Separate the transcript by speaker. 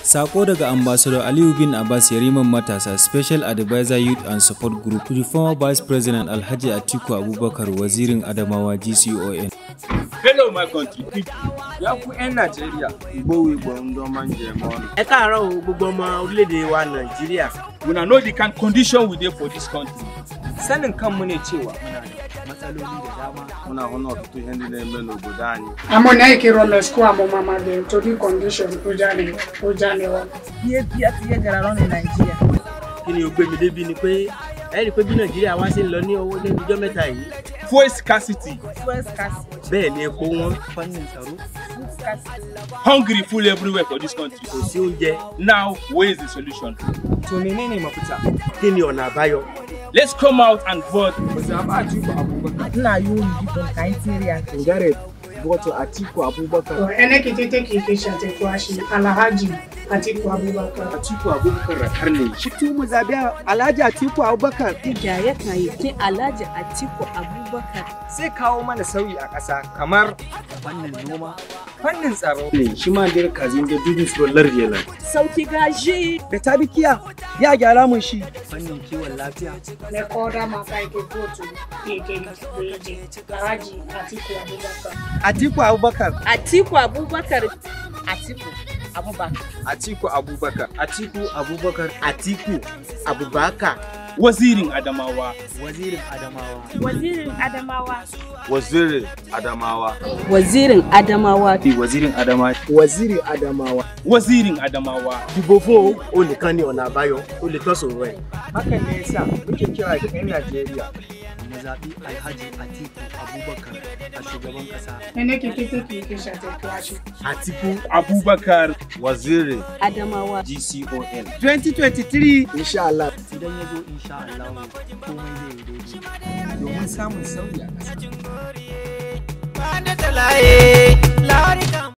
Speaker 1: Sako daga Ambassador Aliyu bin Abbas Yariman Matasa, Special Advisor Youth and Support Group, the former Vice President Alhaji Atiku Abubakar, Wazirin Adamawa GCON.
Speaker 2: Hello my country people. Ya ku en Nigeria, Igbo ndo manje mo.
Speaker 3: Ẹ káàárọ̀ gbogbo ọmọ orílẹ̀-èdè wa Nigeria.
Speaker 2: Una know the kind condition we dey for this country.
Speaker 3: Sanin kanmu ne cewa muna da matsaloli da dama.
Speaker 2: Muna hono to hindi na eme n'obodo anyị.
Speaker 4: Amona ikiro le school amoma de to the condition ojane wa.
Speaker 3: Bí a ti yẹ gara lọ ní Nigeria. Kíni ó gbé mi débi ni pé ẹ rí pé bí Nigeria wá ṣe lọ ní owó ní ọjọ́ mẹ́ta yìí.
Speaker 2: Fuel scarcity.
Speaker 3: Bẹ́ẹ̀ ni epo wọn fannin tsaro.
Speaker 2: Hungry full everywhere for this country.
Speaker 3: Kò sí oúnjẹ.
Speaker 2: Now, where is the solution?
Speaker 3: To menene mafita? Kíni ọ̀nà àbáyọ?
Speaker 2: Let's come out and vote.
Speaker 3: Ina yi different criteria. Ngare vote Atiku Abubakar.
Speaker 4: Ene kitete kikisha tekwashi Alhaji Atiku Abubakar.
Speaker 3: Atiku Abubakar rakarne. Shitu mu zabi Alhaji Atiku Abubakar.
Speaker 5: Ya kai ki Alhaji Atiku Abubakar.
Speaker 3: Sai kawo mana sauyi a ƙasa kamar fannin noma, fannin tsaro. Shi ma da kazin da dudin tsolar yela.
Speaker 5: Sauki gashi
Speaker 3: da tabikiya ya gyara mun shi. Fannin kiwon lafiya.
Speaker 4: Ne koda maka ke kotu ke Alhaji Atiku Abubakar.
Speaker 3: Atiku Abubakar.
Speaker 5: Atiku Abubakar. Atiku Abubakar.
Speaker 3: Atiku Abubakar. Atiku Abubakar. Atiku Abubakar.
Speaker 2: Wazirin Adamawa.
Speaker 3: Wazirin Adamawa.
Speaker 5: Wazirin Adamawa.
Speaker 2: Wazirin Adamawa.
Speaker 5: Wazirin Adamawa.
Speaker 3: Wazirin Adamawa. Wazirin Adamawa.
Speaker 2: Wazirin Adamawa.
Speaker 3: Dibofo o nìkan ni ọ̀nà àbáyọ o lè tọ́ sọ̀rọ̀ ẹ̀. Hakan ne yasa muke kira ga 'yan Najeriya mu zaɓi Alhaji Atiku Abubakar a shugaban ƙasa.
Speaker 4: Ene kitete kikisha tekwashi
Speaker 2: Atiku Abubakar
Speaker 3: Wazirin
Speaker 5: Adamawa
Speaker 3: GCON 2023 insha Allah. Idan ya zo insha Allah komai zai yi daidai domin samun sauyi a ƙasa.